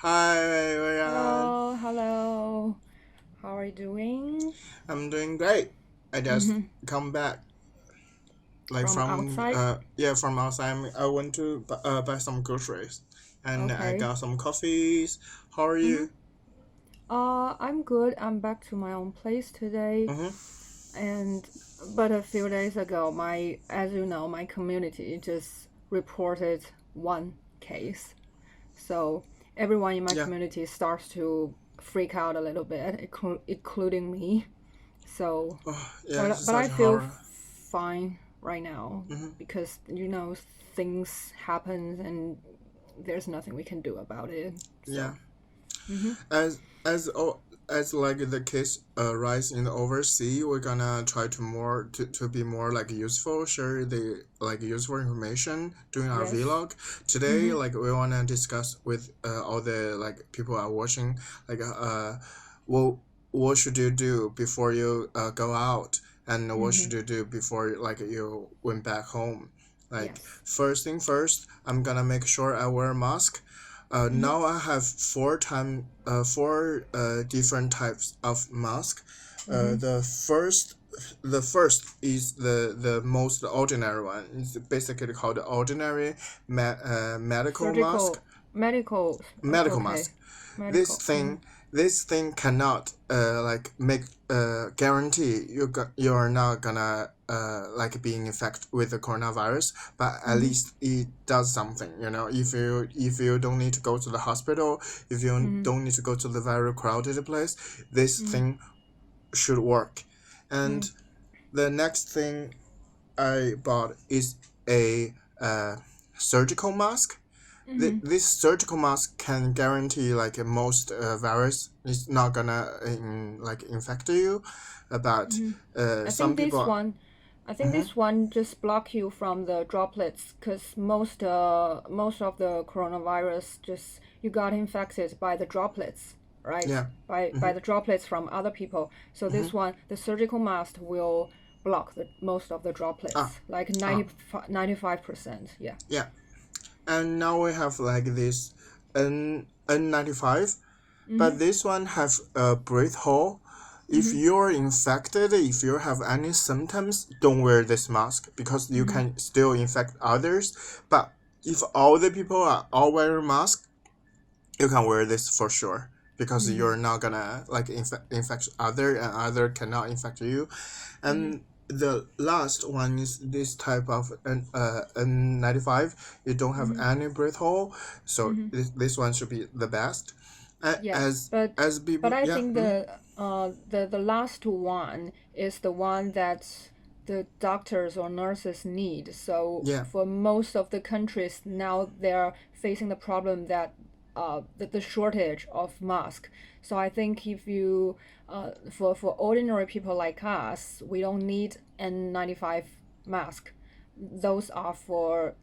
Hi, Ryan. Hello. How are you doing? I'm doing great. I just Mm-hmm. come back From outside? from outside. I went to buy some groceries, and I Okay. got some coffees. How are Mm-hmm. you? I'm good. I'm back to my own place today. Mm-hmm. And but a few days ago, as you know, my community just reported one case. So everyone in my Yeah. community starts to freak out a little bit, including me. So, Oh, yeah. It's but I such a feel horror. fine right now Mm-hmm. because things happen and there's nothing we can do about it. Yeah. So, hmm As like the case rise in the overseas, we're gonna try to be more like useful, share the like useful information during our yes, vlog. Today, hmm like we wanna discuss with all the like people are watching, like what what should you do before you go out, and what hmm should you do before like you went back home. Like yes, first thing first, I'm gonna make sure I wear a mask. hmm Now I have four different types of mask. hmm The first is the most ordinary one. It's basically called the ordinary medical mask. surgical, medical. Medical Okay, mask. This medical. thing this thing cannot like make guarantee you're not gonna like being infected with the coronavirus, but at hmm least it does something. If you don't need to go to the hospital, if you hmm don't need to go to the very crowded place, this hmm thing should work. hmm And the next thing I bought is a surgical mask. hmm This surgical mask can guarantee like most virus is not gonna like infect you, but hmm I some think this people. one, I think Mm-hmm, this one just block you from the droplets because most of the coronavirus just you got infected by the droplets, right? yeah. By Mm-hmm, the droplets from other people. So mm-hmm. this one, the surgical mask will block the most of the Ah, droplets, like ah, 95%. Yeah. yeah. And now we have like this N95, Mhm. but this one have a breath hole. If Mhm. you're infected, if you have any symptoms, don't wear this mask because you Mhm. can still infect others. But if all the people are all wearing masks, you can wear this for sure because Mhm. you're not gonna like infect other, and other cannot infect you. Mhm. And the last one is this type of N95. You don't have Mhm. any breath hole, so Mhm. this one should be the best. Yeah, As but people, I yeah. think the last one is the one that the doctors or nurses need. So Yeah. for most of the countries now, they're facing the problem that the shortage of mask. So I think if you for ordinary people like us, we don't need N95 mask. Those are for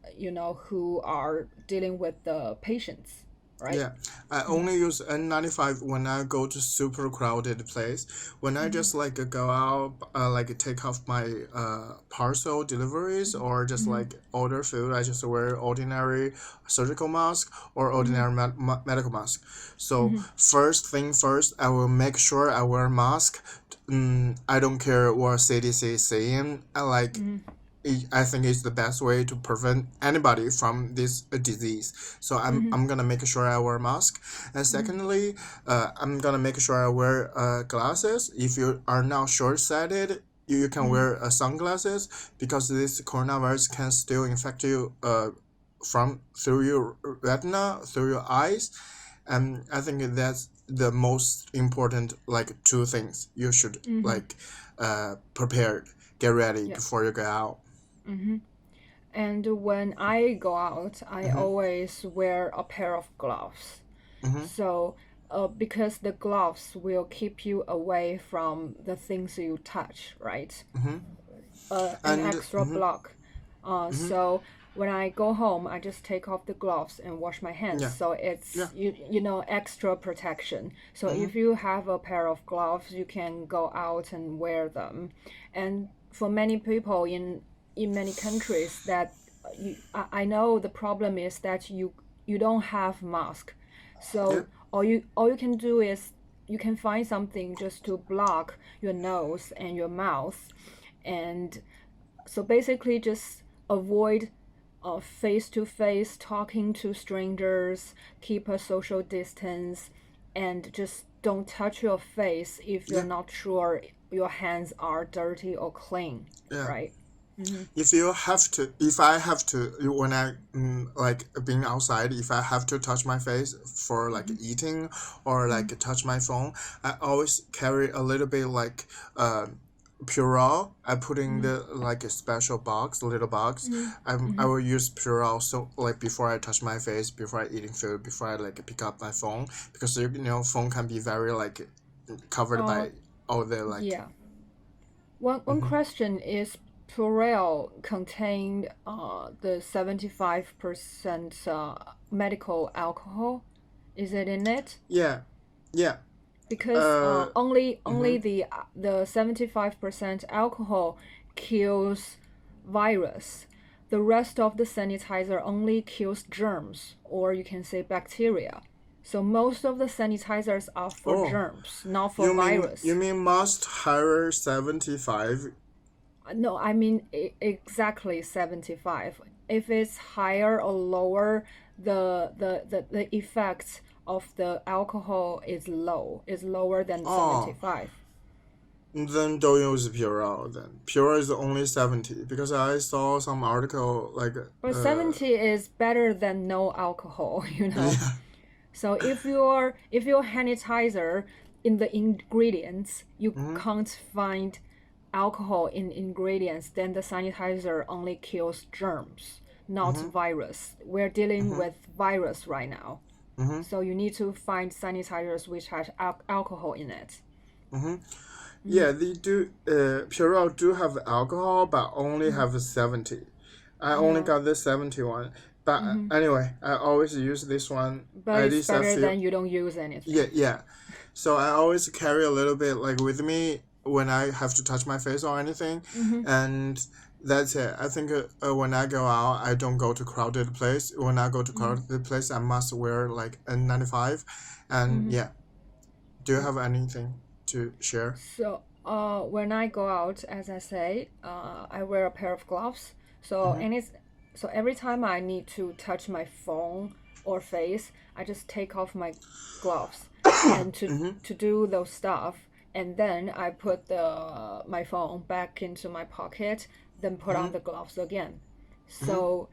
who are dealing with the patients, right? Yeah, I Mm-hmm. only use N95 when I go to super crowded place. When I Mm-hmm. just like go out, like take off my parcel deliveries or just Mm-hmm. like order food, I just wear ordinary surgical mask or Mm-hmm. ordinary medical mask. So Mm-hmm. first thing first, I will make sure I wear mask. I don't care what CDC is saying. Mm-hmm. I think it's the best way to prevent anybody from this disease. So Mm-hmm. I'm gonna make sure I wear mask, and Mm-hmm. secondly, I'm gonna make sure I wear glasses. If you are now short sighted, you can Mm-hmm. wear sunglasses because this coronavirus can still infect you from through your retina, through your eyes, and I think that's the most important like two things you should Mm-hmm. like prepared, get ready Yeah. before you go out. Mm-hmm. And when I go out, I Mm-hmm. always wear a pair of gloves. Mm-hmm. So, because the gloves will keep you away from the things you touch, right? Mm-hmm. An And extra block. mm-hmm. So when I go home, I just take off the gloves and wash my hands. Yeah. So Yeah. it's extra protection. So Mm-hmm. if you have a pair of gloves, you can go out and wear them. And for many people in many countries that I know the problem is that you don't have mask. So Yeah. all you can do is you can find something just to block your nose and your mouth, and so basically just avoid face to face talking to strangers, keep a social distance, and just don't touch your face if you're Yeah. not sure your hands are dirty or clean, Yeah. right? Mm-hmm. If I have to, when I like being outside, if I have to touch my face for like Mm-hmm. eating or Mm-hmm. like touch my phone, I always carry a little bit like Purell. I put in Mm-hmm. the like a special box, little box. I Mm-hmm. will use Purell so like before I touch my face, before I eating food, before I like pick up my phone, because phone can be very like covered Uh, by all the like. yeah. One Mm-hmm. question is Purell contained the 75% medical alcohol. Is it in it? Yeah. Yeah. Because Uh. only Mm-hmm. the 75% alcohol kills virus. The rest of the sanitizer only kills germs, or you can say bacteria. So most of the sanitizers are for Oh. germs, not for You virus. mean must hire 75? No, I mean exactly 75. If it's higher or lower, the effect of the alcohol is lower than Oh, 75. then don't use Purell then. Purell is only 70 because I saw some article like But 70 is better than no alcohol, you know. yeah. So if your sanitizer in the ingredients you Mm-hmm. can't find alcohol in ingredients, then the sanitizer only kills germs, not Mm-hmm. virus. We're dealing Mm-hmm. with virus right now. Mm-hmm. So you need to find sanitizers which has alcohol in it. Mm-hmm. Mm-hmm. Yeah, they do. Purell do have alcohol, but only Mm-hmm. have 70. I only Uh-huh. got this 71. But Mm-hmm. anyway, I always use this one. But At it's least I better feel. than you don't use Yeah, anything. yeah. So I always carry a little bit like with me when I have to touch my face or anything, Mm-hmm. and that's it. I think when I go out, I don't go to crowded place. When I go to Mm-hmm. crowded place, I must wear like N95, and Mm-hmm. yeah. Do you have anything to share? So, when I go out, as I say, I wear a pair of gloves. So, Mm-hmm. so every time I need to touch my phone or face, I just take off my gloves and Mm-hmm. to do those stuff, and then I put the my phone back into my pocket, then put Mm-hmm. on the gloves again. Mm-hmm. So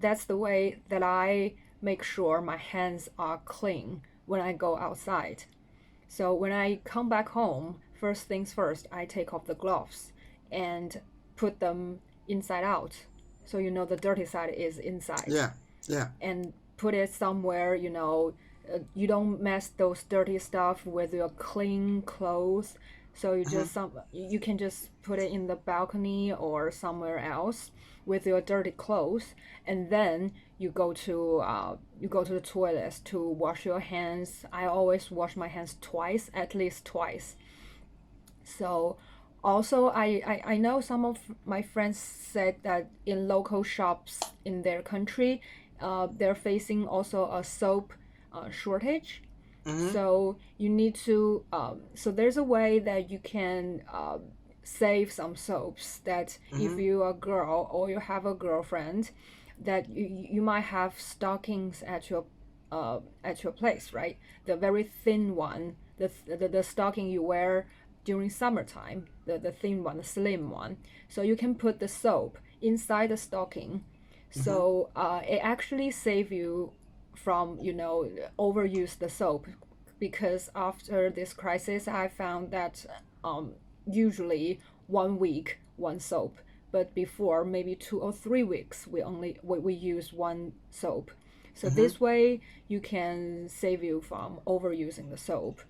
that's the way that I make sure my hands are clean when I go outside. So when I come back home, first things first, I take off the gloves and put them inside out. So you know the dirty side is inside. Yeah. Yeah. And put it somewhere, you don't mess those dirty stuff with your clean clothes. So Mm-hmm. you can just put it in the balcony or somewhere else with your dirty clothes, and then you go to the toilet to wash your hands. I always wash my hands twice, at least twice. So also I know some of my friends said that in local shops in their country, they're facing also a soap shortage. Mm-hmm. So you need to so there's a way that you can save some soaps, that if Mm-hmm. you're a girl or you have a girlfriend, that you might have stockings at your place, right? The very thin one, the stocking you wear during summertime, the thin one, the slim one. So you can put the soap inside the stocking. Mm-hmm. So it actually save you from overuse the soap, because after this crisis I found that usually 1 week one soap, but before maybe 2 or 3 weeks we use one soap. So Mm-hmm. this way you can save you from overusing the soap,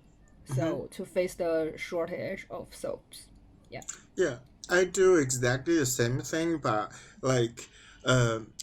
Mm-hmm. so to face the shortage of soaps. Yeah. Yeah, I do exactly the same thing, but like,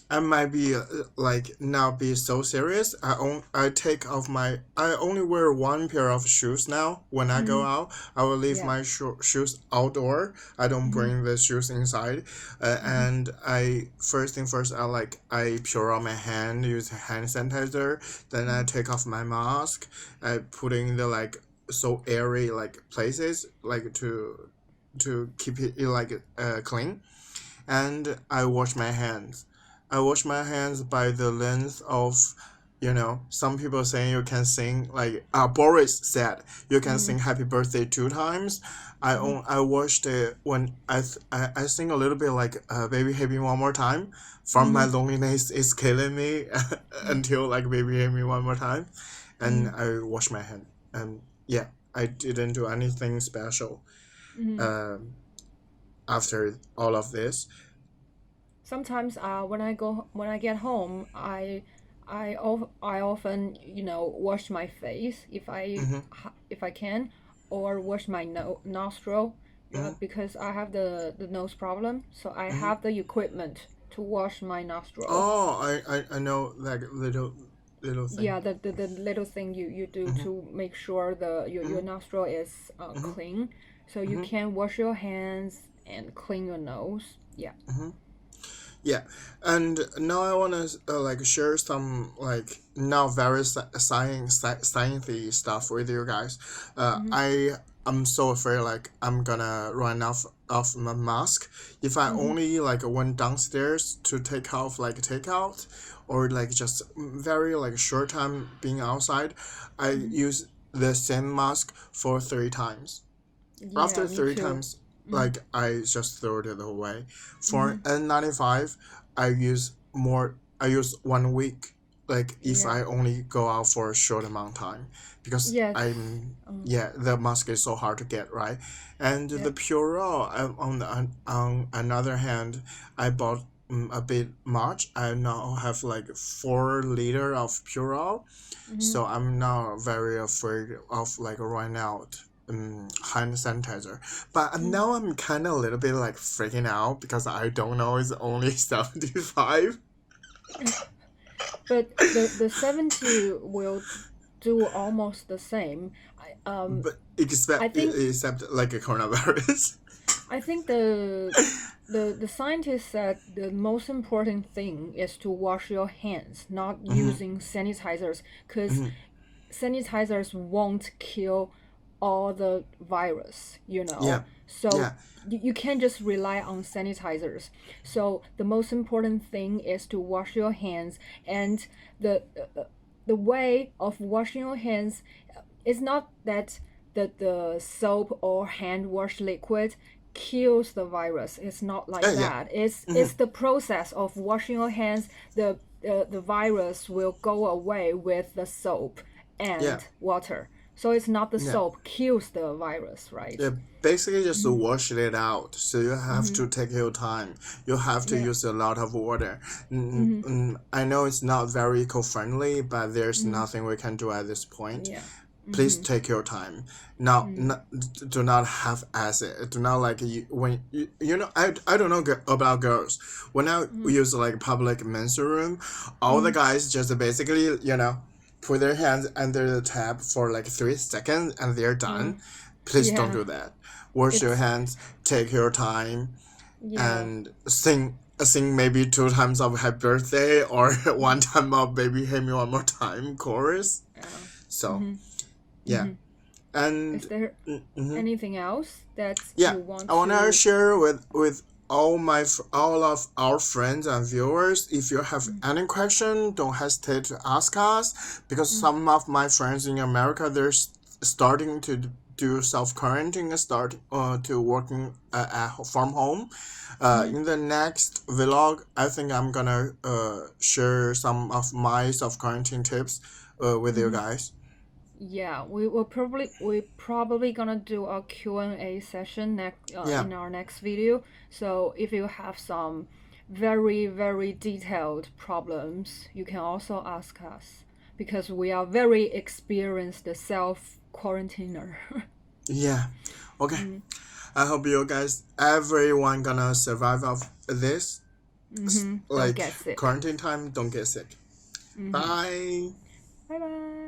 I might be like not be so serious. I take off my I only wear one pair of shoes now when I go Mm-hmm. out. I will leave Yeah. my shoes outdoor. I don't Mm-hmm. bring the shoes inside. Mm-hmm. And I first thing first I pure out my hand, use hand sanitizer. Then I take off my mask. I put in the like so airy like places like to keep it like clean, and I wash my hands. I wash my hands by the length of, some people saying you can sing like Boris said you can Mm-hmm. sing Happy Birthday 2 times. Mm-hmm. I watched it when I sing a little bit like Baby Hit Me One More Time. From my Mm-hmm. loneliness is killing me until like Baby Hit Me One More Time, and Mm-hmm. I wash my hand. And yeah, I didn't do anything special. Mm-hmm. Um, After all of this. Sometimes when I get home, I often wash my face Mm-hmm. if I can, or wash my nostril, Mm-hmm. because I have the nose problem, so I Mm-hmm. have the equipment to wash my nostril. Oh, I know that little thing. Yeah, the little thing you do Mm-hmm. to make sure your Mm-hmm. nostril is Mm-hmm. clean, so you Mm-hmm. can wash your hands and clean your nose. Yeah. Mm-hmm. Yeah, and now I wanna like share some like not very sciencey stuff with you guys. Mhm. I'm so afraid like I'm gonna run off my mask if I Mhm. only like went downstairs to take off like takeout, or like just very like short time being outside. I Mhm. use the same mask for 3 times. Yeah, After me three too. times, Mhm. like I just throw it away. For Mhm. N95, I use 1 week. Like if Yeah. I only go out for a short amount of time, because Yes. I'm Um, yeah, the mask is so hard to get right. And yeah. the Purell, on another hand, I bought a bit much. I now have like 4 liter of Purell, Mhm. so I'm not very afraid of like running out hand sanitizer. But Mhm. now I'm kind of a little bit like freaking out because I don't know it's only 75. But the 70 will do almost the same. But I think except like a coronavirus. I think the scientists said the most important thing is to wash your hands, not Mm-hmm, using sanitizers, because mm-hmm. sanitizers won't kill all the virus, Yeah, So yeah, you can't just rely on sanitizers. So the most important thing is to wash your hands, and the the way of washing your hands is not that the soap or hand wash liquid kills the virus. It's not like yeah. that. It's Mm-hmm, the process of washing your hands. The virus will go away with the soap yeah, and water. So it's not the yeah. soap kills the virus, Yeah, right? basically just to wash it out. So you have Mm-hmm. to take your time. You have to Yeah. use a lot of water. Mm-hmm. I know it's not very eco-friendly, but there's Mm-hmm. nothing we can do at this point. Yeah. Please Mm-hmm. take your time. Now, Mm-hmm. do not have acid. Do not like when I don't know about girls. When I use like public men's room, all the Mm-hmm. guys just basically put their hands under the tap for like 3 seconds and they're Uh, done. Please don't yeah. do that. Wash your It's hands. Take your time yeah. and sing maybe 2 times of happy birthday or one time of baby hit me one more time chorus. Yeah. So Mm-hmm. yeah, Mm-hmm. Is and there mhm. anything else that Yeah, you want I want to to? share with all of our friends and viewers. If you have any question, don't hesitate to ask us, because Mm, some of my friends in America they're starting to do self quarantine and start to working from home. mm-hmm. In the next vlog, I think I'm gonna share some of my self quarantine tips with you Mm-hmm. guys. Yeah, we probably gonna do a Q&A session next Yeah. in our next video. So if you have some very detailed problems, you can also ask us, because we are very experienced self quarantiner. Yeah. Okay. Mm, I hope you guys, everyone, gonna survive of this. Mm-hmm. Don't like get sick. quarantine time, don't get sick. Bye. Bye bye.